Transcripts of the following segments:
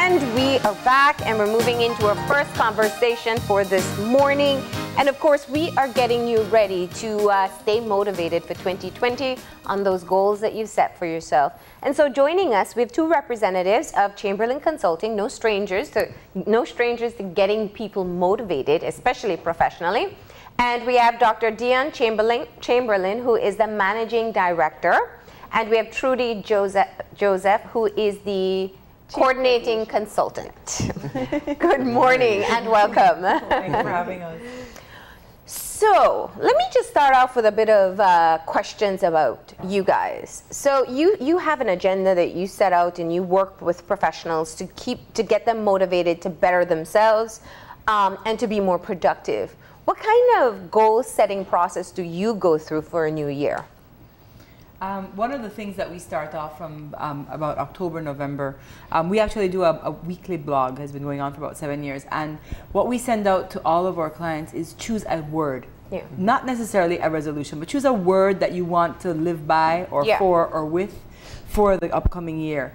And we are back and we're moving into our first conversation for this morning. And of course, we are getting you ready to stay motivated for 2020 on those goals that you've set for yourself. And so joining us, we have two representatives of Chamberlain Consulting, no strangers to getting people motivated, especially professionally. And we have Dr. Dionne Chamberlain, who is the Managing Director. And we have Trudy Joseph, who is the Coordinating Consultant. Good morning and welcome. Thanks for having us. So let me just start off with a bit of questions about you guys. So you have an agenda that you set out and you work with professionals to get them motivated to better themselves and to be more productive. What kind of goal setting process do you go through for a new year? One of the things that we start off from about October, November, we actually do a weekly blog, has been going on for about 7 years. And what we send out to all of our clients is choose a word. Yeah. Not necessarily a resolution, but choose a word that you want to live by or for or with for the upcoming year.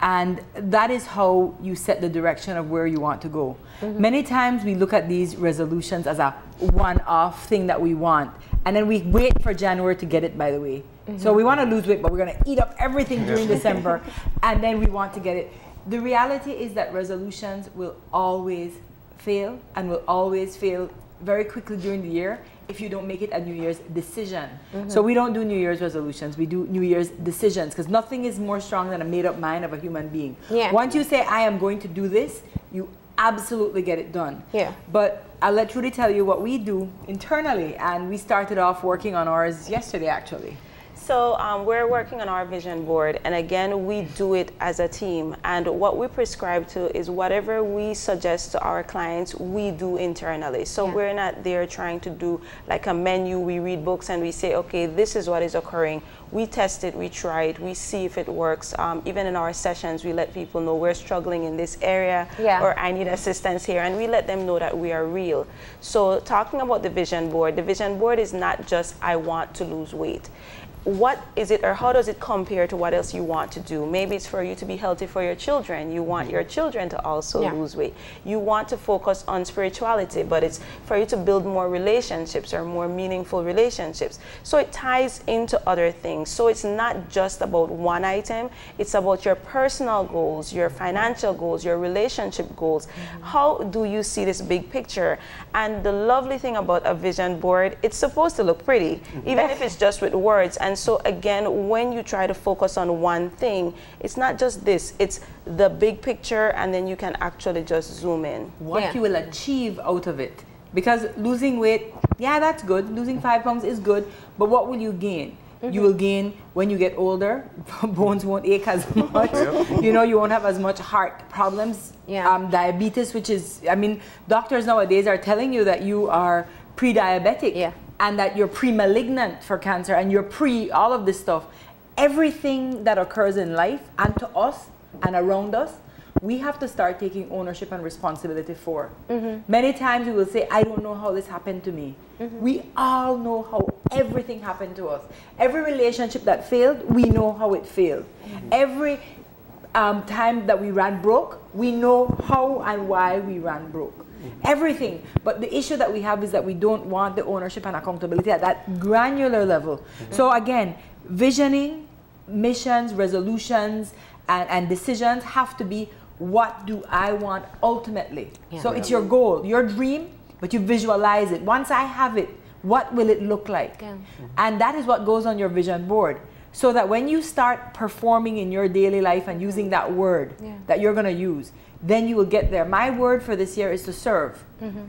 And that is how you set the direction of where you want to go. Mm-hmm. Many times we look at these resolutions as a one-off thing that we want, and then we wait for January to get it, by the way. Mm-hmm. So we want to lose weight, but we're going to eat up everything during December, and then we want to get it. The reality is that resolutions will always fail, and will always fail very quickly during the year if you don't make it a New Year's decision. Mm-hmm. So we don't do New Year's resolutions, we do New Year's decisions, because nothing is more strong than a made-up mind of a human being. Yeah. Once you say, I am going to do this, you absolutely get it done. Yeah. But I'll let Trudy tell you what we do internally, and we started off working on ours yesterday, actually. So we're working on our vision board, and again, we do it as a team. And what we prescribe to is whatever we suggest to our clients, we do internally. So we're not there trying to do like a menu. We read books and we say, okay, this is what is occurring. We test it, we try it, we see if it works. Even in our sessions, we let people know we're struggling in this area, or I need assistance here, and we let them know that we are real. So talking about the vision board is not just I want to lose weight. What is it, or how does it compare to what else you want to do? Maybe it's for you to be healthy for your children. You want your children to also lose weight. You want to focus on spirituality, but it's for you to build more relationships or more meaningful relationships. So it ties into other things. So it's not just about one item. It's about your personal goals, your financial goals, your relationship goals. How do you see this big picture? And the lovely thing about a vision board, it's supposed to look pretty, even if it's just with words. And so again, when you try to focus on one thing, it's not just this, it's the big picture, and then you can actually just zoom in. What you will achieve out of it. Because losing weight, that's good. Losing 5 pounds is good, but what will you gain? You will gain when you get older, bones won't ache as much. You know, you won't have as much heart problems. Diabetes, which is, I mean, doctors nowadays are telling you that you are pre-diabetic. And that you're pre-malignant for cancer, and you're all of this stuff. Everything that occurs in life, and to us and around us, we have to start taking ownership and responsibility for. Many times we will say, I don't know how this happened to me. We all know how everything happened to us. Every relationship that failed, we know how it failed. Every time that we ran broke, we know how and why we ran broke. Everything. But the issue that we have is that we don't want the ownership and accountability at that granular level. So again, visioning, missions, resolutions, and decisions have to be, what do I want ultimately? So it's your goal, your dream, but you visualize it. Once I have it, what will it look like? And that is what goes on your vision board. So that when you start performing in your daily life and using that word that you're going to use, then you will get there. My word for this year is to serve.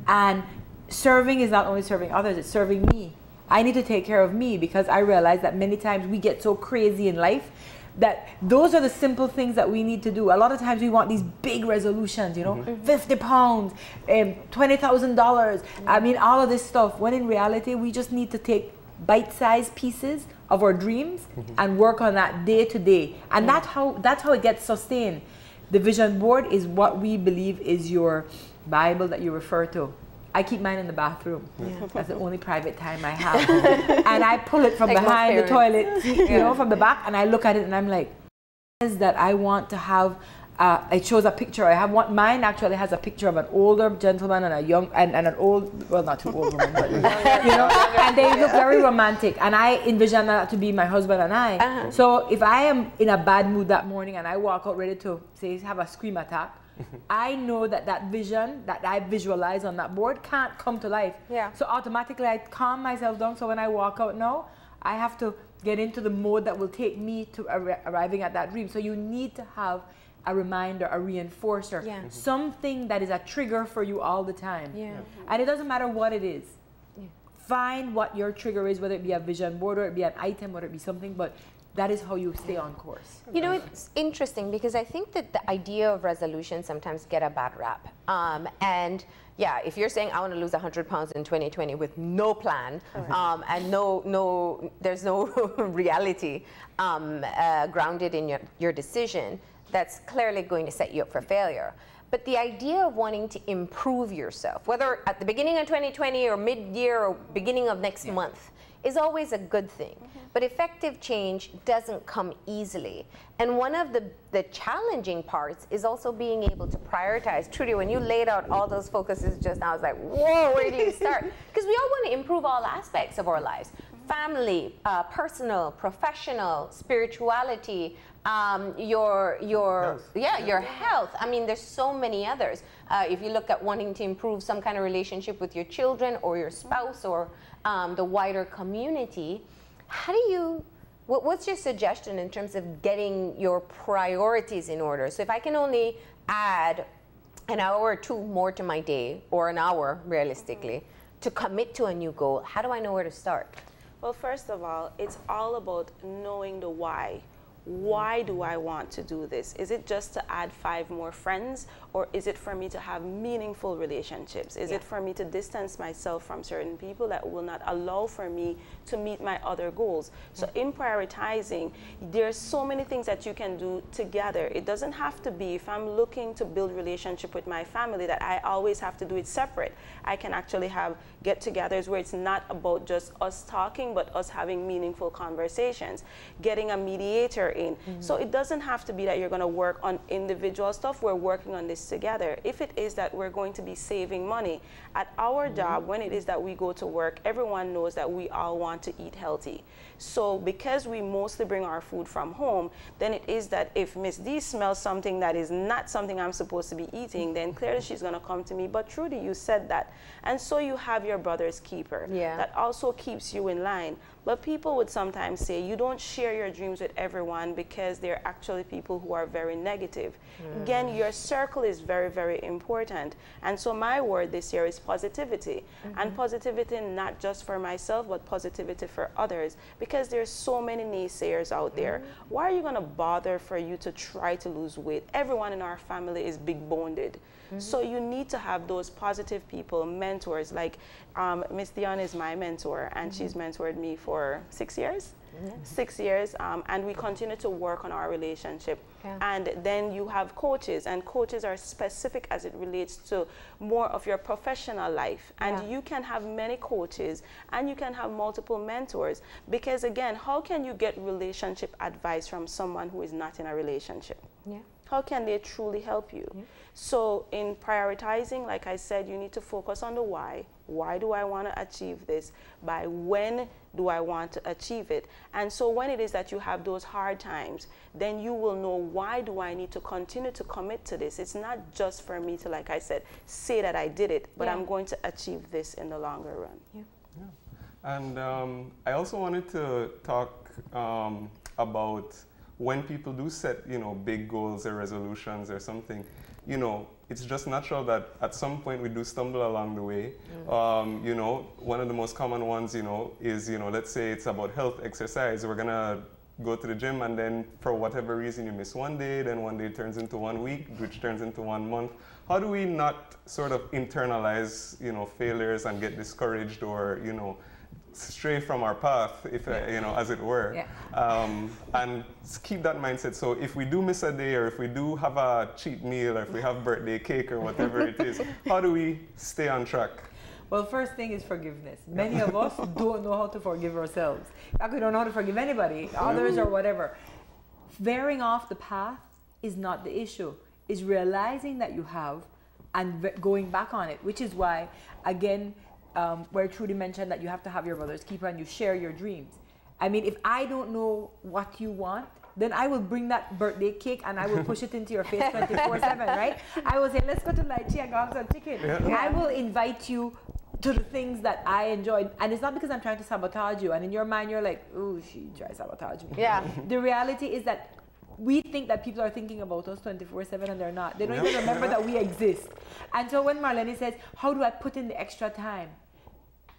And serving is not only serving others, it's serving me. I need to take care of me, because I realize that many times we get so crazy in life that those are the simple things that we need to do. A lot of times we want these big resolutions, you know, 50 pounds, $20,000, I mean, all of this stuff, when in reality, we just need to take bite-sized pieces of our dreams and work on that day to day. And that's how it gets sustained. The vision board is what we believe is your Bible that you refer to. I keep mine in the bathroom. That's the only private time I have. And I pull it from behind the toilet, you know, from the back, and I look at it and I'm like, is that I want to have it shows a picture. I have one. Mine actually has a picture of an older gentleman and a young and an old, well, not too old woman, but you know, and they look very romantic. And I envision that to be my husband and I. So if I am in a bad mood that morning and I walk out ready to say have a scream attack, I know that that vision that I visualize on that board can't come to life. Yeah. So automatically I calm myself down. So when I walk out now, I have to get into the mode that will take me to arriving at that dream. So you need to have a reminder, a reinforcer, something that is a trigger for you all the time. And it doesn't matter what it is. Find what your trigger is, whether it be a vision board or it be an item, whether it be something, but that is how you stay on course. You know, it's interesting because I think that the idea of resolution sometimes get a bad rap. And yeah, if you're saying I want to lose 100 pounds in 2020 with no plan and there's no reality grounded in your decision, that's clearly going to set you up for failure. But the idea of wanting to improve yourself, whether at the beginning of 2020 or mid-year or beginning of next month, is always a good thing. But effective change doesn't come easily. And one of the challenging parts is also being able to prioritize. Trudy, when you laid out all those focuses just now, I was like, whoa, where do you start? Because we all want to improve all aspects of our lives. Family, personal, professional, spirituality, your health. I mean, there's so many others. If you look at wanting to improve some kind of relationship with your children or your spouse or the wider community, how do you, what's your suggestion in terms of getting your priorities in order? So if I can only add an hour or two more to my day, or an hour realistically, to commit to a new goal, how do I know where to start? Well, first of all, it's all about knowing the why. Why do I want to do this? Is it just to add 5 more friends, or is it for me to have meaningful relationships? Is it for me to distance myself from certain people that will not allow for me to meet my other goals? So in prioritizing, there's so many things that you can do together. It doesn't have to be, if I'm looking to build relationship with my family, that I always have to do it separate. I can actually have get-togethers where it's not about just us talking, but us having meaningful conversations, getting a mediator in. So it doesn't have to be that you're going to work on individual stuff. We're working on this together. If it is that we're going to be saving money at our job, when it is that we go to work, everyone knows that we all want to eat healthy. So because we mostly bring our food from home, then it is that if Miss D smells something that is not something I'm supposed to be eating, then clearly she's going to come to me. But Trudy, you said that. And so you have your brother's keeper. That also keeps you in line. But people would sometimes say you don't share your dreams with everyone because they're actually people who are very negative. Again, your circle is very, very important. And so my word this year is positivity. And positivity not just for myself, but positivity for others. Because there's so many naysayers out there. Why are you going to bother for you to try to lose weight? Everyone in our family is big-boned. So you need to have those positive people, mentors. Like Miss Dionne is my mentor, and she's mentored me for 6 years. 6 years, and we continue to work on our relationship. And then you have coaches, and coaches are specific as it relates to more of your professional life. And you can have many coaches, and you can have multiple mentors, because again, how can you get relationship advice from someone who is not in a relationship? How can they truly help you? So in prioritizing, like I said, you need to focus on the why. Why do I want to achieve this? By when do I want to achieve it? And so when it is that you have those hard times, then you will know, why do I need to continue to commit to this? It's not just for me to, like I said, say that I did it, but I'm going to achieve this in the longer run. And I also wanted to talk about when people do set, big goals or resolutions or something, it's just natural that at some point we do stumble along the way. One of the most common ones, is, let's say it's about health, exercise. We're gonna go to the gym, and then for whatever reason you miss one day, then one day turns into 1 week, which turns into 1 month. How do we not sort of internalize, failures and get discouraged or, stray from our path, if as it were, and keep that mindset. So if we do miss a day, or if we do have a cheat meal, or if we have birthday cake or whatever it is, how do we stay on track? Well, first thing is forgiveness. Many of us don't know how to forgive ourselves. Like, we don't know how to forgive anybody, others or whatever. Veering off the path is not the issue. is realizing that you have and going back on it, which is why, again, where Trudy mentioned that you have to have your brother's keeper and you share your dreams. I mean, if I don't know what you want, then I will bring that birthday cake and I will push it into your face 24/7, right? I will say, let's go to Lychee and go have some chicken. I will invite you to the things that I enjoyed. And it's not because I'm trying to sabotage you. And in your mind, you're like, oh, she tried to sabotage me. Yeah. The reality is that we think that people are thinking about us 24/7 and they're not. They don't even remember that we exist. And so when Marlene says, how do I put in the extra time?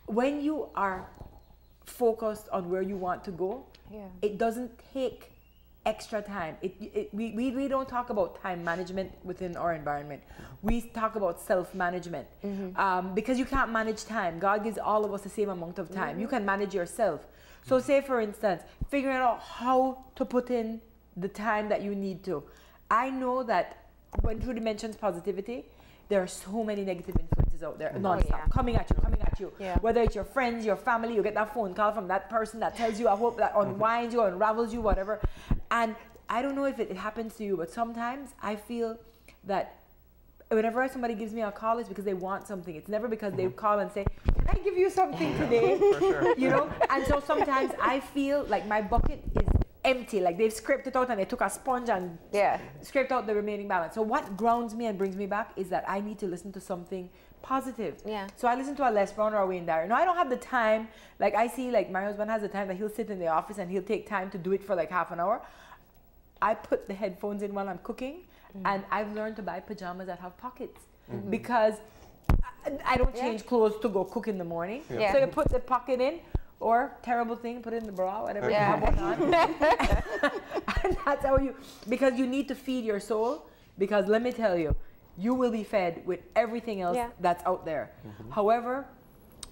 When you are focused on where you want to go, it doesn't take extra time. We don't talk about time management within our environment. We talk about self-management because you can't manage time. God gives all of us the same amount of time. You can manage yourself. So say, for instance, figuring out how to put in the time that you need to. I know that when Trudy mentions positivity, there are so many negative influences out there, non-stop, coming at you. Whether it's your friends, your family, you get that phone call from that person that tells you, I hope that unwinds you, unravels you, whatever. And I don't know if it happens to you, but sometimes I feel that whenever somebody gives me a call, it's because they want something. It's never because they call and say, can I give you something today? For sure. You know? And so sometimes I feel like my bucket is empty, like they've scraped it out and they took a sponge and scraped out the remaining balance. So what grounds me and brings me back is that I need to listen to something positive. So I listen to a Les Brown or a Wayne Dyer. No, I don't have the time. Like I see, like my husband has the time that he'll sit in the office and he'll take time to do it for like half an hour. I put the headphones in while I'm cooking, and I've learned to buy pajamas that have pockets because I don't change clothes to go cook in the morning. So you put the pocket in. Or terrible thing, put it in the bra, whatever you have one on. And that's how because you need to feed your soul, because let me tell you, you will be fed with everything else that's out there. However,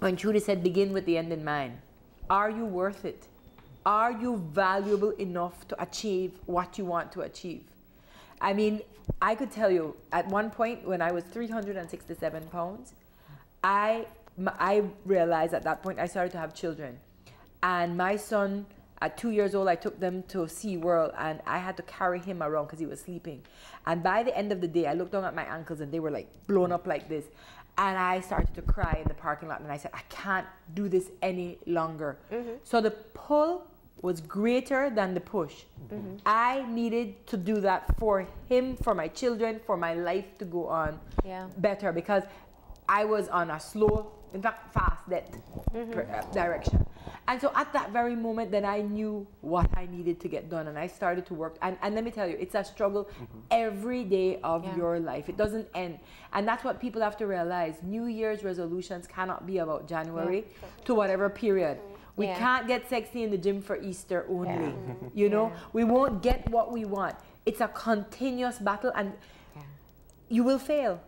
when Trudy said begin with the end in mind, are you worth it? Are you valuable enough to achieve what you want to achieve? I mean, I could tell you, at one point when I was 367 pounds, I realized at that point I started to have children, and my son at 2 years old, I took them to SeaWorld and I had to carry him around because he was sleeping. And by the end of the day, I looked down at my ankles and they were like blown up like this, and I started to cry in the parking lot and I said, I can't do this any longer. So the pull was greater than the push. I needed to do that for him, for my children, for my life to go on better, because I was on a slow, in fact, fast death direction. And so at that very moment, then I knew what I needed to get done, and I started to work. And let me tell you, it's a struggle every day of your life. It doesn't end. And that's what people have to realize. New Year's resolutions cannot be about January to whatever period. We can't get sexy in the gym for Easter only. You know, we won't get what we want. It's a continuous battle, and you will fail.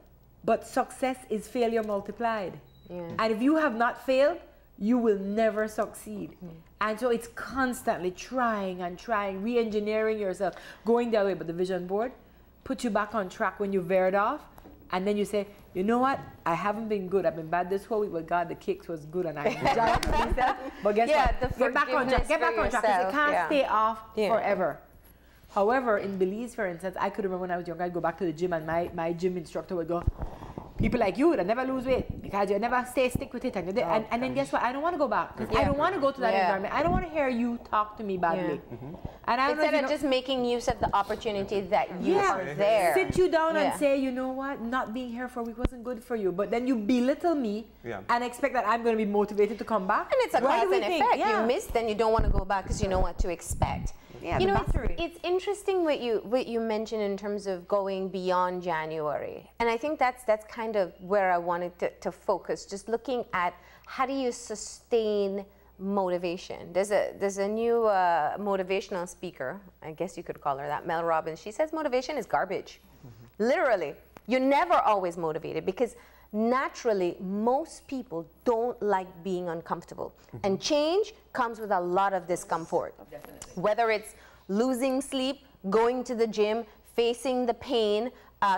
But success is failure multiplied. And if you have not failed, you will never succeed. And so it's constantly trying and trying, re-engineering yourself, going the other way. But the vision board puts you back on track when you veered off. And then you say, you know what? I haven't been good. I've been bad this whole week, but God, the cakes was good and I enjoyed myself. But guess what? Get back on track. Get back on track, because it can't stay off forever. However, in Belize, for instance, I could remember when I was younger, I'd go back to the gym and my gym instructor would go, people like you that never lose weight because you never stick with it. And then guess what? I don't want to go back. I don't want to go to that environment. I don't want to hear you talk to me badly. And I instead of just making use of the opportunity that you are there. Sit you down and say, you know what? Not being here for a week wasn't good for you. But then you belittle me and expect that I'm going to be motivated to come back. And it's a cause and effect. You missed, then you don't want to go back because you know what to expect. You know, it's interesting what you mentioned in terms of going beyond January, and I think that's kind of where I wanted to focus. Just looking at how do you sustain motivation. There's a new motivational speaker, I guess you could call her that, Mel Robbins. She says motivation is garbage. Literally, you're never always motivated because naturally, most people don't like being uncomfortable. And change comes with a lot of discomfort. Whether it's losing sleep, going to the gym, facing the pain,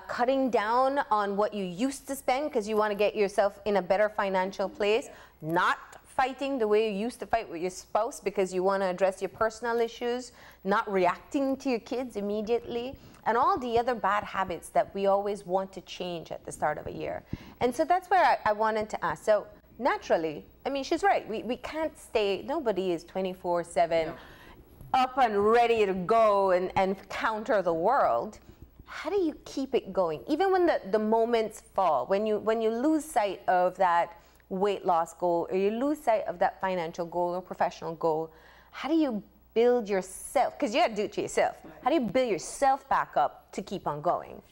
cutting down on what you used to spend because you want to get yourself in a better financial place, not fighting the way you used to fight with your spouse because you want to address your personal issues, not reacting to your kids immediately, and all the other bad habits that we always want to change at the start of a year. And so that's where I wanted to ask. So naturally, I mean, she's right. We can't stay, nobody is 24/7 up and ready to go and counter the world. How do you keep it going? Even when the moments fall, when you lose sight of that weight loss goal, or you lose sight of that financial goal or professional goal, how do you build yourself? Because you got to do it to yourself. Right. How do you build yourself back up to keep on going?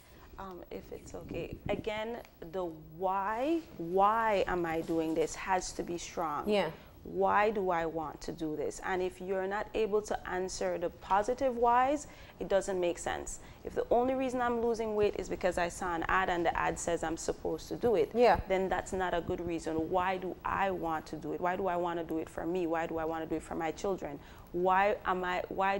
If it's okay. Again, the why am I doing this has to be strong. Yeah. Why do I want to do this? And if you're not able to answer the positive whys, it doesn't make sense. If the only reason I'm losing weight is because I saw an ad and the ad says I'm supposed to do it, then that's not a good reason. Why do I want to do it? Why do I want to do it for me? Why do I want to do it for my children? Why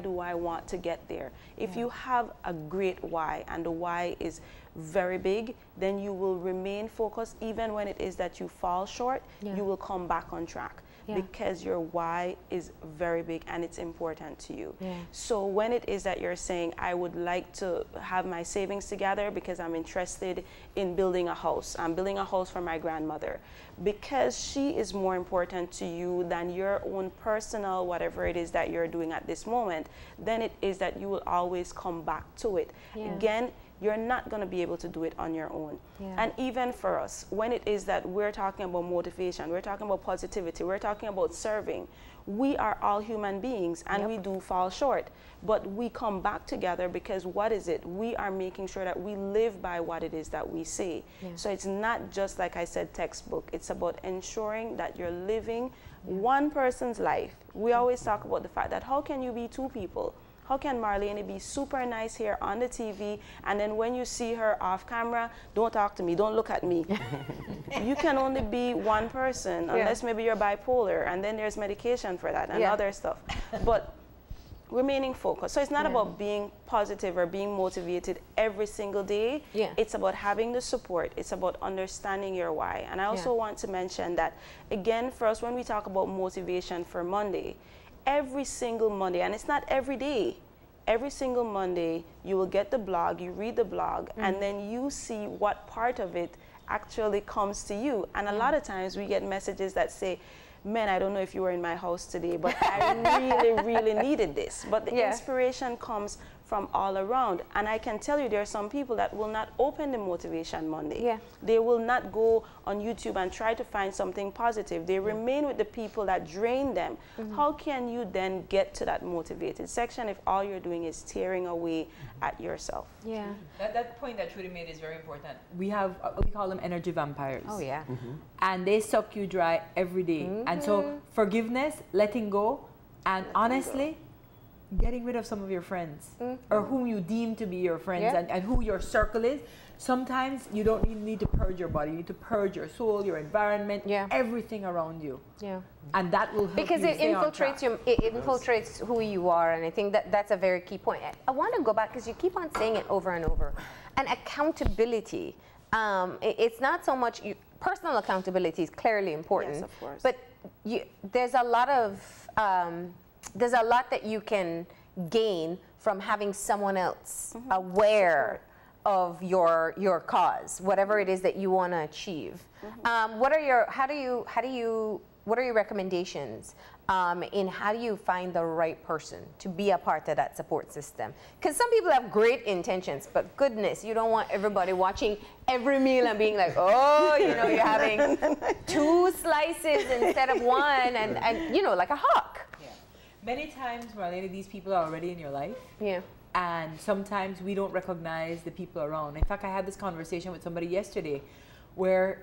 do I want to get there? If you have a great why, and the why is very big, then you will remain focused. Even when it is that you fall short, you will come back on track. Because your why is very big and it's important to you. So when it is that you're saying, I would like to have my savings together because I'm interested in building a house. I'm building a house for my grandmother. Because she is more important to you than your own personal, whatever it is that you're doing at this moment, then it is that you will always come back to it. Again, you're not going to be able to do it on your own. And even for us, when it is that we're talking about motivation, we're talking about positivity, we're talking about serving, we are all human beings and we do fall short. But we come back together because what is it? We are making sure that we live by what it is that we say. So it's not just, like I said, textbook. It's about ensuring that you're living one person's life. We always talk about the fact that how can you be two people? How can Marlene be super nice here on the TV, and then when you see her off camera, don't talk to me, don't look at me? You can only be one person, unless maybe you're bipolar, and then there's medication for that and other stuff. But remaining focused. So it's not about being positive or being motivated every single day. It's about having the support. It's about understanding your why. And I also want to mention that, again, for us, when we talk about motivation for Monday, every single Monday, and it's not every day, every single Monday, you will get the blog, you read the blog, and then you see what part of it actually comes to you. And a lot of times we get messages that say, man, I don't know if you were in my house today, but I really, really needed this. But the inspiration comes from all around. And I can tell you there are some people that will not open the Motivation Monday. They will not go on YouTube and try to find something positive. They remain with the people that drain them. How can you then get to that motivated section if all you're doing is tearing away at yourself? That point that Trudy made is very important. We have, we call them energy vampires. And they suck you dry every day. And so forgiveness, letting go, and honestly, getting rid of some of your friends or whom you deem to be your friends and who your circle is. Sometimes you don't even need to purge your body. You need to purge your soul, your environment, everything around you. And that will help because you it infiltrates you. It infiltrates who you are, and I think that that's a very key point. I want to go back because you keep on saying it over and over. And accountability. It's not so much personal accountability is clearly important. Yes, of course. But there's a lot of there's a lot that you can gain from having someone else aware of your cause, whatever it is that you want to achieve. What are your what are your recommendations in how do you find the right person to be a part of that support system? Because some people have great intentions, but goodness, you don't want everybody watching every meal and being like, oh, you know, you're having 2 slices instead of 1, and you know, like a hawk. Many times, Marlene, these people are already in your life. And sometimes we don't recognize the people around. In fact, I had this conversation with somebody yesterday where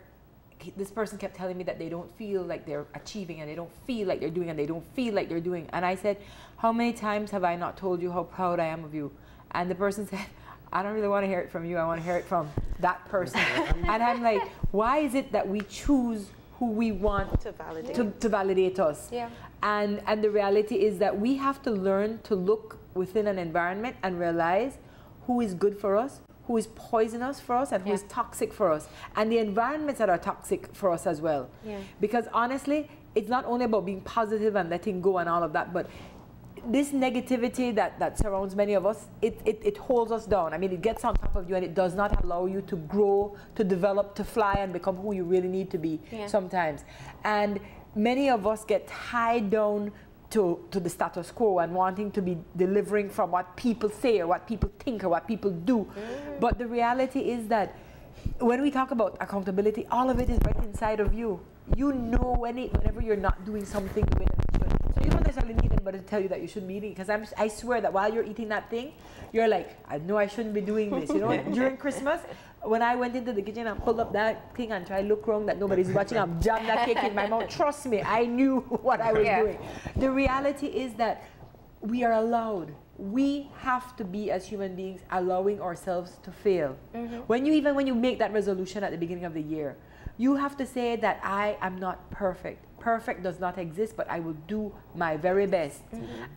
this person kept telling me that they don't feel like they're achieving, and they don't feel like they're doing, and they don't feel like they're doing. And I said, how many times have I not told you how proud I am of you? And the person said, I don't really want to hear it from you. I want to hear it from that person. And I'm like, why is it that we choose who we want to validate us? And the reality is that we have to learn to look within an environment and realize who is good for us, who is poisonous for us, and who is toxic for us, and the environments that are toxic for us as well. Because honestly, it's not only about being positive and letting go and all of that, but this negativity that surrounds many of us, it holds us down. I mean, it gets on top of you and it does not allow you to grow, to develop, to fly and become who you really need to be sometimes. And many of us get tied down to the status quo and wanting to be delivering from what people say or what people think or what people do. But the reality is that when we talk about accountability, all of it is right inside of you. You know whenever you're not doing something the way that you should. So you don't necessarily need anybody to tell you that you shouldn't be eating. Because I swear that while you're eating that thing, you're like, I know I shouldn't be doing this. You know, during Christmas, when I went into the kitchen and pulled up that thing and tried to look wrong that nobody's watching, I've jammed that cake in my mouth. Trust me, I knew what I was doing. The reality is that we are allowed. We have to be, as human beings, allowing ourselves to fail. When you make that resolution at the beginning of the year, you have to say that I am not perfect. Perfect does not exist, but I will do my very best.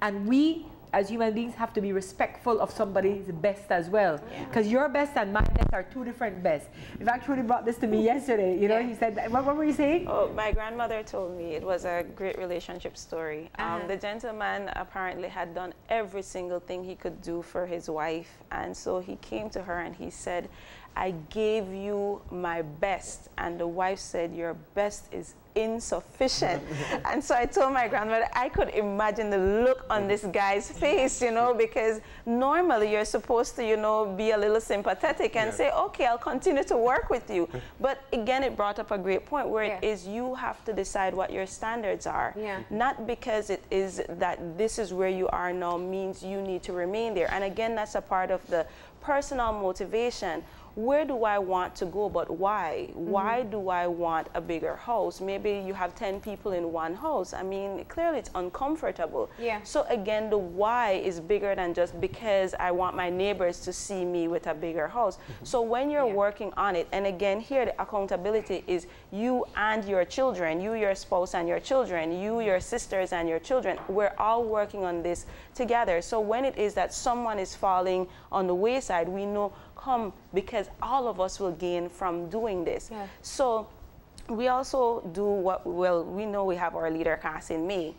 And we, as human beings, have to be respectful of somebody's best as well. Because your best and my best are two different bests. In fact, Trudy brought this to me yesterday. You know, he said, what were you saying? Oh, my grandmother told me it was a great relationship story. The gentleman apparently had done every single thing he could do for his wife. And so he came to her and he said, I gave you my best. And the wife said, your best is insufficient. And so I told my grandmother, I could imagine the look on this guy's face, you know, because normally you're supposed to, you know, be a little sympathetic and say, okay, I'll continue to work with you. But again, it brought up a great point where it is you have to decide what your standards are. Not because it is that this is where you are now means you need to remain there. And again, that's a part of the personal motivation. Where do I want to go, but why? Why do I want a bigger house? Maybe you have 10 people in one house. I mean, clearly it's uncomfortable. So again, the why is bigger than just because I want my neighbors to see me with a bigger house. So when you're working on it, and again, here the accountability is you and your children, you, your spouse and your children, you, your sisters and your children, we're all working on this together. So when it is that someone is falling on the wayside, we know, come, because all of us will gain from doing this. So we also do what, well, we know we have our leader class in May.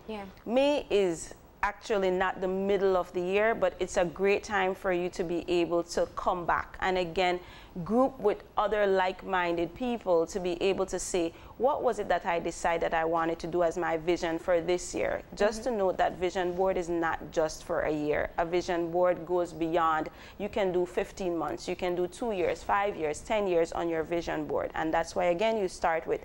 May is actually not the middle of the year, but it's a great time for you to be able to come back and again group with other like-minded people to be able to say, what was it that I decided I wanted to do as my vision for this year? Just to note that vision board is not just for a year. A vision board goes beyond. You can do 15 months, you can do 2 years, 5 years, 10 years on your vision board. And that's why again you start with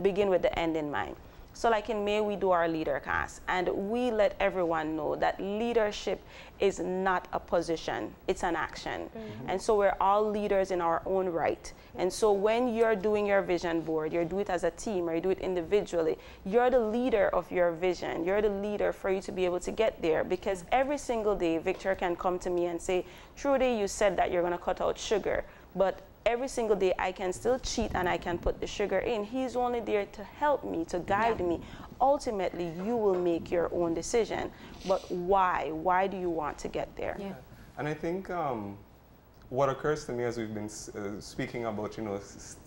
begin with the end in mind. So like in May, we do our leader class, and we let everyone know that leadership is not a position, it's an action. And so we're all leaders in our own right. And so when you're doing your vision board, you do it as a team or you do it individually, you're the leader of your vision. You're the leader for you to be able to get there, because every single day, Victor can come to me and say, Trudy, you said that you're gonna cut out sugar, but every single day I can still cheat and I can put the sugar in. He's only there to help me, to guide me. Ultimately, you will make your own decision. But why? Why do you want to get there? And I think what occurs to me as we've been speaking about, you know,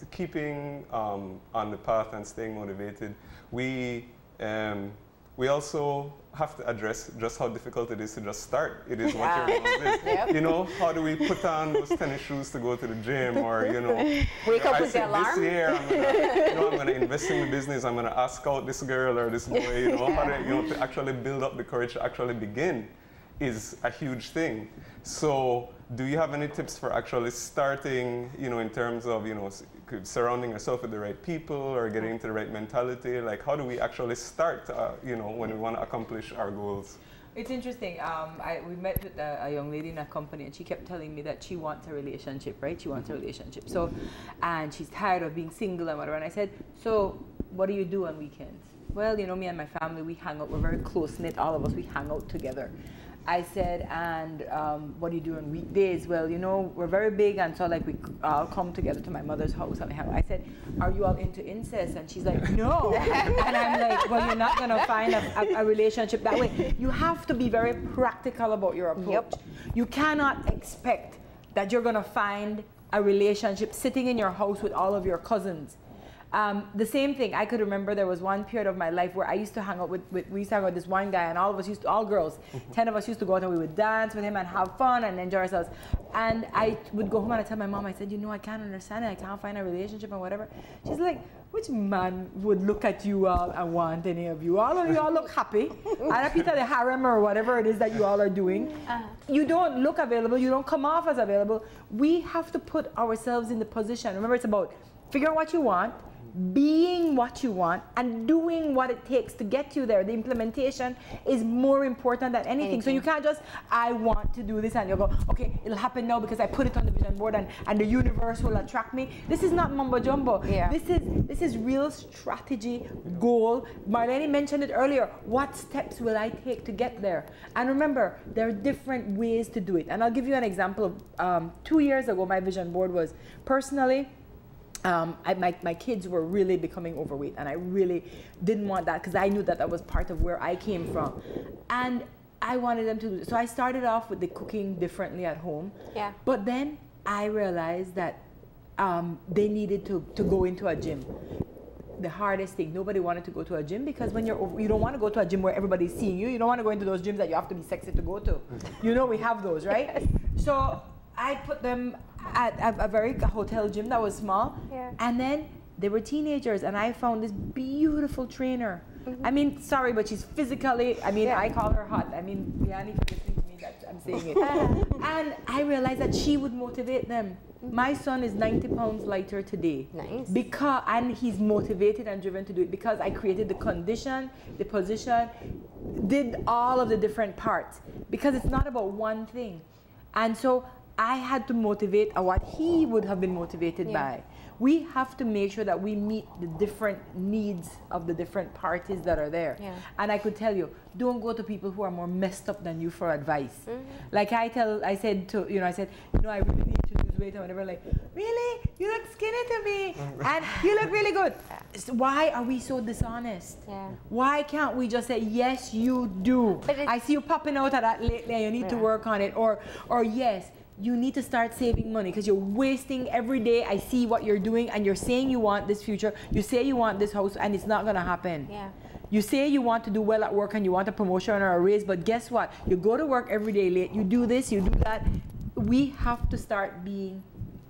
keeping on the path and staying motivated, we also have to address just how difficult it is to just start. It is what your goals is. You know, how do we put on those tennis shoes to go to the gym, or, you know, wake up with the alarm? This year I'm gonna invest in the business, I'm gonna ask out this girl or this boy, you know, how to, you know, to actually build up the courage to actually begin is a huge thing. So do you have any tips for actually starting, you know, in terms of, you know, surrounding yourself with the right people or getting into the right mentality? Like, how do we actually start, you know, when we want to accomplish our goals? It's interesting. We met with a young lady in a company, and she kept telling me that she wants a relationship, right? She wants a relationship. So, and she's tired of being single and whatever. And I said, so what do you do on weekends? Well, you know, me and my family, we hang out. We're very close-knit, all of us. We hang out together. I said, and what do you do on weekdays? Well, you know, we're very big, and so like we all come together to my mother's house and I said, are you all into incest? And she's like, no. And I'm like, well, you're not gonna find a relationship that way. You have to be very practical about your approach. You cannot expect that you're gonna find a relationship sitting in your house with all of your cousins The same thing, I could remember there was one period of my life where I used to hang out we used to hang out with this one guy, and all girls, 10 of us used to go out and we would dance with him and have fun and enjoy ourselves. And I would go home and I tell my mom, I said, you know, I can't understand it, I can't find a relationship and whatever. She's like, which man would look at you all and want any of you? All of you all look happy. And Peter the harem or whatever it is that you all are doing. You don't look available, you don't come off as available. We have to put ourselves in the position. Remember, it's about figuring out what you want, being what you want, and doing what it takes to get you there. The implementation is more important than anything. So you can't just, I want to do this, and you go, okay, it'll happen now because I put it on the vision board and the universe will attract me. This is not mumbo jumbo. Yeah. This is real strategy, goal. Marlene mentioned it earlier. What steps will I take to get there? And remember, there are different ways to do it. And I'll give you an example of 2 years ago, my vision board was personally, my kids were really becoming overweight, and I really didn't want that because I knew that that was part of where I came from, and I wanted them to do it. So I started off with the cooking differently at home. Yeah. But then I realized that they needed to go into a gym. The hardest thing, nobody wanted to go to a gym because when you don't want to go to a gym where everybody's seeing you. You don't want to go into those gyms that you have to be sexy to go to. You know, we have those, right? Yes. So I put them at a very hotel gym that was small, and then they were teenagers, and I found this beautiful trainer. I mean, sorry, but she's physically, I mean, I call her hot. I mean, Dionne, for listening to me, that I'm saying it. And I realized that she would motivate them. My son is 90 pounds lighter today. Nice. And he's motivated and driven to do it because I created the condition, the position, did all of the different parts, because it's not about one thing. And so I had to motivate what he would have been motivated by. We have to make sure that we meet the different needs of the different parties that are there. And I could tell you, don't go to people who are more messed up than you for advice. Like I said, I really need to lose weight or whatever. Like, really? You look skinny to me, and you look really good. So why are we so dishonest? Why can't we just say, yes, you do? I see you popping out of that lately, you need to work on it. Or yes, you need to start saving money because you're wasting every day. I see what you're doing, and you're saying you want this future. You say you want this house, and it's not going to happen. You say you want to do well at work and you want a promotion or a raise, but guess what? You go to work every day late. You do this, you do that. We have to start being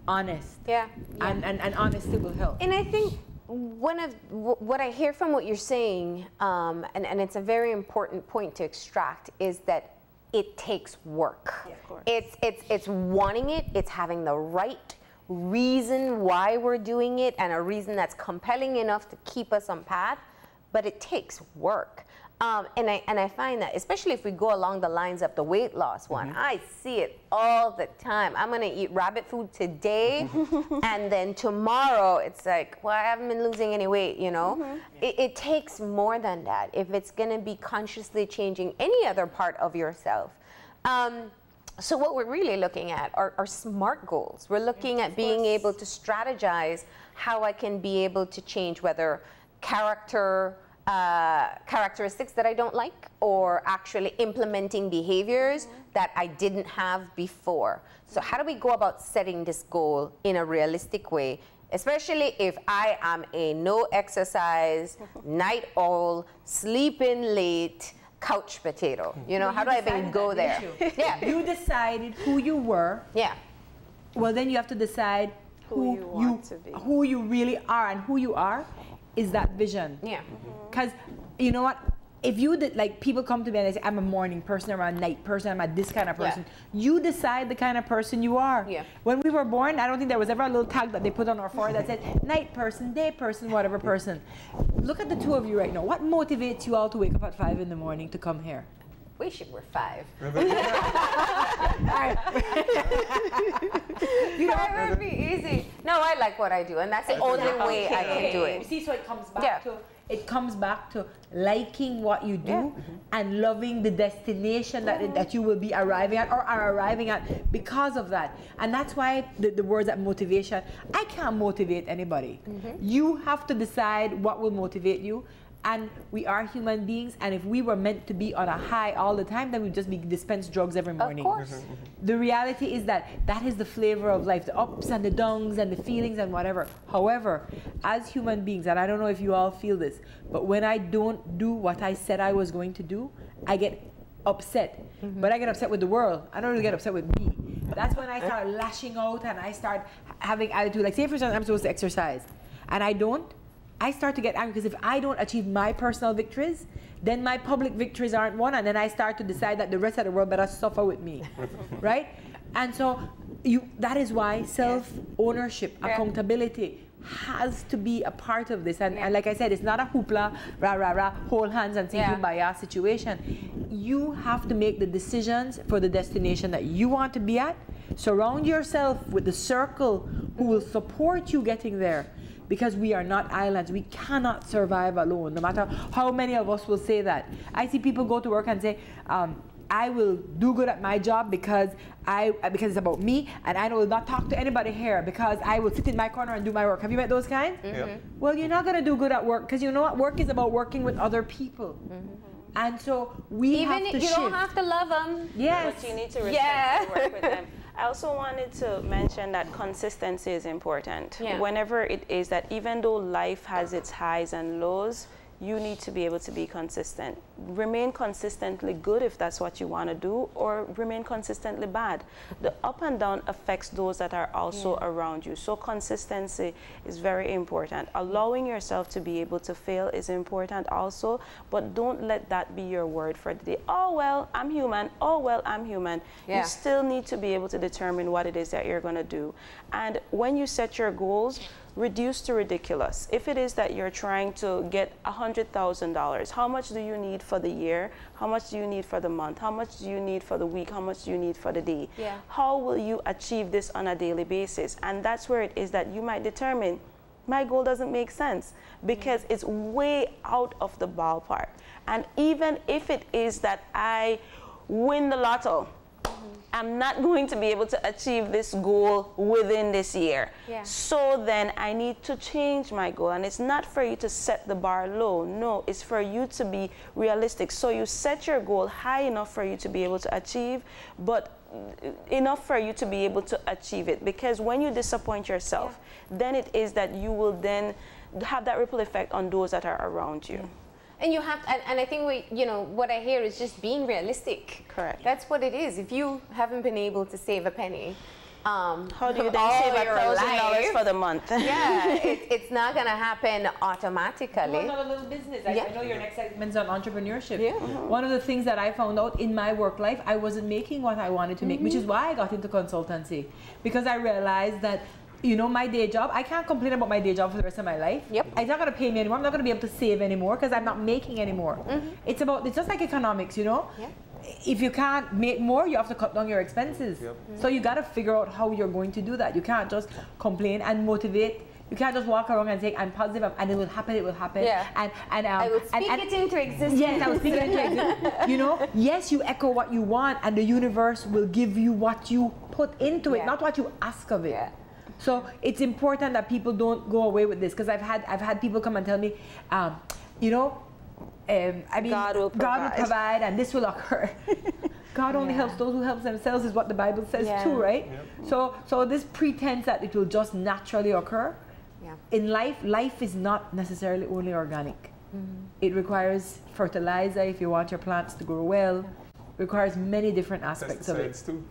honest. And honesty will help. And I think one of what I hear from what you're saying, and it's a very important point to extract, is that it takes work. Of course. It's wanting it, it's having the right reason why we're doing it, and a reason that's compelling enough to keep us on path, but it takes work. And I find that, especially if we go along the lines of the weight loss one, I see it all the time. I'm gonna eat rabbit food today, and then tomorrow it's like, well, I haven't been losing any weight, you know? It takes more than that if it's gonna be consciously changing any other part of yourself. So what we're really looking at are SMART goals. We're looking at being able to strategize how I can be able to change whether characteristics that I don't like, or actually implementing behaviors that I didn't have before. So how do we go about setting this goal in a realistic way, especially if I am a no exercise, night owl, sleeping late, couch potato? You know, how do I even go there? You decided who you were. Well, then you have to decide who you want to be, who you really are, and who you are is that vision. Because you know what? If you did, like, people come to me and they say, I'm a morning person, or I'm a night person, I'm a this kind of person. You decide the kind of person you are. When we were born, I don't think there was ever a little tag that they put on our forehead that said night person, day person, whatever person. Look at the two of you right now. What motivates you all to wake up at 5 in the morning to come here? Wish it were 5. You know, it would be easy. No, I like what I do, and that's the only way I can do it. You see, so it comes back to liking what you do and loving the destination that you will be arriving at, or are arriving at, because of that. And that's why the words that motivation, I can't motivate anybody. You have to decide what will motivate you. And we are human beings, and if we were meant to be on a high all the time, then we'd just be dispensed drugs every morning. Of course. The reality is that that is the flavor of life, the ups and the downs and the feelings and whatever. However, as human beings, and I don't know if you all feel this, but when I don't do what I said I was going to do, I get upset. But I get upset with the world. I don't really get upset with me. That's when I start lashing out and I start having attitude. Like, say for instance, I'm supposed to exercise and I don't. I start to get angry because if I don't achieve my personal victories, then my public victories aren't won, and then I start to decide that the rest of the world better suffer with me, right? And so that is why self-ownership, accountability has to be a part of this. And like I said, it's not a hoopla, rah, rah, rah, hold hands and sing kumbaya situation. You have to make the decisions for the destination that you want to be at. Surround yourself with the circle who will support you getting there. Because we are not islands. We cannot survive alone, no matter how many of us will say that. I see people go to work and say, I will do good at my job because it's about me, and I will not talk to anybody here because I will sit in my corner and do my work. Have you met those kinds? Well, you're not going to do good at work because you know what? Work is about working with other people. And so we have to shift. You don't have to love them. Yes. But you need to respect and work with them. I also wanted to mention that consistency is important. Whenever it is that even though life has its highs and lows, you need to be able to be consistent. Remain consistently good if that's what you want to do, or remain consistently bad. The up and down affects those that are also around you. So consistency is very important. Allowing yourself to be able to fail is important also, but don't let that be your word for the day. Oh, well, I'm human. Oh, well, I'm human. You still need to be able to determine what it is that you're going to do. And when you set your goals, reduce to ridiculous. If it is that you're trying to get $100,000, how much do you need for the year? How much do you need for the month? How much do you need for the week? How much do you need for the day? How will you achieve this on a daily basis? And that's where it is that you might determine, my goal doesn't make sense because it's way out of the ballpark. And even if it is that I win the lotto, I'm not going to be able to achieve this goal within this year. So then I need to change my goal. And it's not for you to set the bar low. No, it's for you to be realistic. So you set your goal high enough for you to be able to achieve, but enough for you to be able to achieve it. Because when you disappoint yourself, then it is that you will then have that ripple effect on those that are around you. And you have, and I think what I hear is just being realistic. Correct. That's what it is. If you haven't been able to save a penny, how do you then save $1,000 for the month? It's not going to happen automatically. You want a little business. I know your next segment's on entrepreneurship. One of the things that I found out in my work life, I wasn't making what I wanted to make, which is why I got into consultancy, because I realized that my day job, I can't complain about my day job for the rest of my life. It's not going to pay me anymore. I'm not going to be able to save anymore because I'm not making anymore. It's just like economics, If you can't make more, you have to cut down your expenses. So you got to figure out how you're going to do that. You can't just complain and motivate. You can't just walk around and say, I'm positive and it will happen, it will happen. And I would speak it into existence. Yes, I would speak it into existence. Yes, you echo what you want and the universe will give you what you put into it, not what you ask of it. So it's important that people don't go away with this, because I've had people come and tell me, God will provide and this will occur. God only helps those who help themselves is what the Bible says too, right? So this pretense that it will just naturally occur, in life is not necessarily only organic. It requires fertilizer if you want your plants to grow well. Requires many different aspects of it. Too.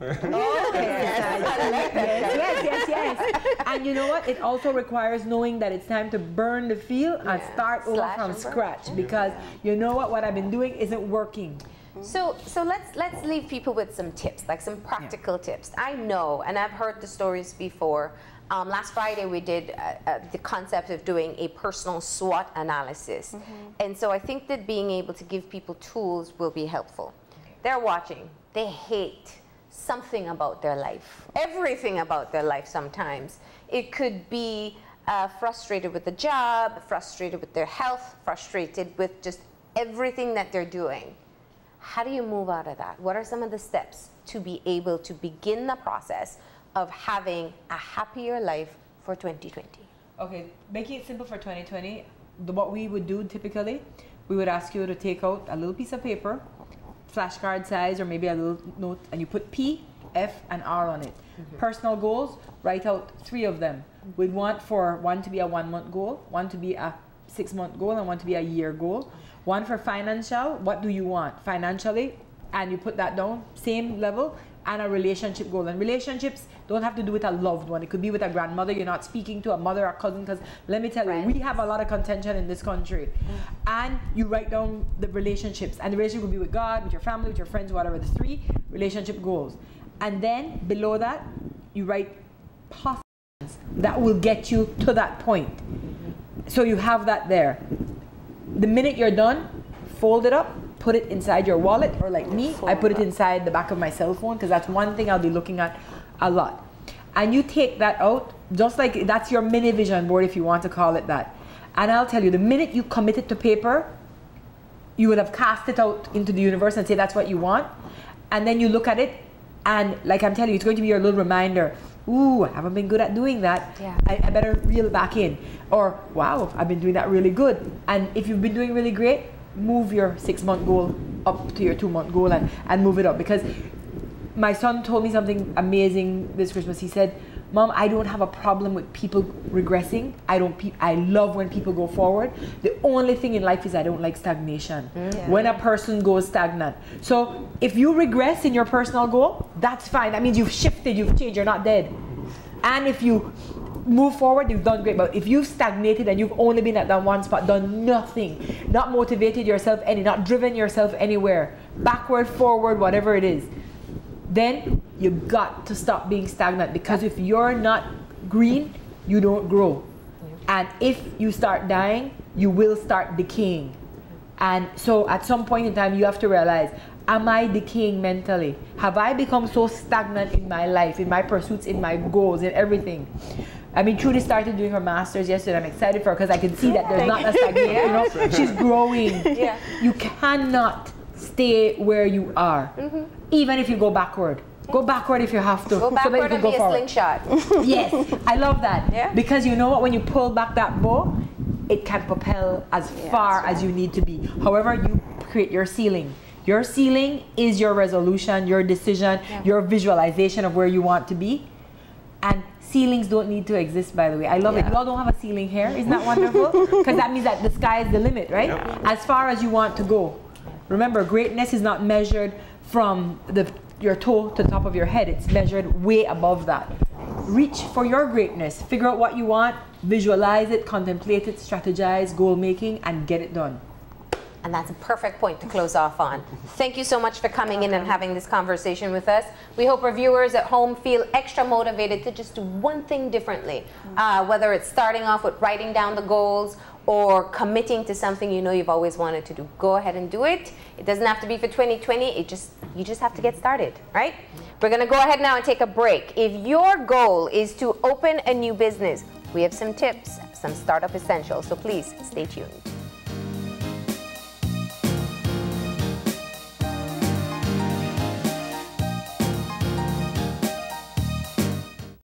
Yes. And you know what? It also requires knowing that it's time to burn the field and start over from scratch, because you know what I've been doing isn't working. So let's leave people with some tips, like some practical tips. I know, and I've heard the stories before. Last Friday we did the concept of doing a personal SWOT analysis, and so I think that being able to give people tools will be helpful. They're watching. They hate something about their life, everything about their life sometimes. It could be frustrated with the job, frustrated with their health, frustrated with just everything that they're doing. How do you move out of that? What are some of the steps to be able to begin the process of having a happier life for 2020? Okay, making it simple for 2020, what we would do typically, we would ask you to take out a little piece of paper, flashcard size or maybe a little note, and you put P, F, and R on it. Personal goals, write out 3 of them. We'd want for one to be a 1-month goal, one to be a 6-month goal, and one to be a year goal. One for financial, what do you want financially? And you put that down, same level, and a relationship goal. And relationships don't have to do with a loved one. It could be with a grandmother you're not speaking to, a mother or cousin, because let me tell you, we have a lot of contention in this country. And you write down the relationships, and the relationship will be with God, with your family, with your friends, whatever, the 3 relationship goals. And then below that, you write possibilities that will get you to that point. So you have that there. The minute you're done, fold it up, put it inside your wallet, or like me, I put it inside the back of my cell phone, because that's one thing I'll be looking at a lot. And you take that out, just like that's your mini vision board, if you want to call it that. And I'll tell you, the minute you commit it to paper, you will have cast it out into the universe and say that's what you want. And then you look at it, and like I'm telling you, it's going to be your little reminder. Ooh, I haven't been good at doing that. Yeah. I better reel back in. Or, wow, I've been doing that really good. And if you've been doing really great, move your 6-month goal up to your 2-month goal and move it up. Because my son told me something amazing this Christmas. He said, Mom, I don't have a problem with people regressing. I love when people go forward. The only thing in life is I don't like stagnation. When a person goes stagnant. So if you regress in your personal goal, that's fine. That means you've shifted, you've changed, you're not dead. And if you move forward, you've done great. But if you've stagnated and you've only been at that one spot, done nothing, not motivated yourself not driven yourself anywhere, backward, forward, whatever it is, then you got to stop being stagnant, because if you're not green, you don't grow. And if you start dying, you will start decaying. And so at some point in time, you have to realize, am I decaying mentally? Have I become so stagnant in my life, in my pursuits, in my goals, in everything? I mean, Trudy started doing her master's yesterday. I'm excited for her because I can see that there's not a stagnation. You know, she's growing. You cannot stay where you are, even if you go backward. Go backward if you have to. Go backward and be a slingshot. Yes, I love that. Because you know what? When you pull back that bow, it can propel as far as you need to be. However, you create your ceiling. Your ceiling is your resolution, your decision, your visualization of where you want to be. And ceilings don't need to exist, by the way. I love it. You all don't have a ceiling here. Isn't that wonderful? Because that means that the sky is the limit, right? As far as you want to go. Remember, greatness is not measured from your toe to the top of your head. It's measured way above that. Reach for your greatness. Figure out what you want, visualize it, contemplate it, strategize, goal making, and get it done. And that's a perfect point to close off on. Thank you so much for coming in and having this conversation with us. We hope our viewers at home feel extra motivated to just do one thing differently, whether it's starting off with writing down the goals or committing to something you know you've always wanted to do. Go ahead and do it. It doesn't have to be for 2020. You just have to get started, right? We're going to go ahead now and take a break. If your goal is to open a new business, we have some tips, some startup essentials, so please stay tuned.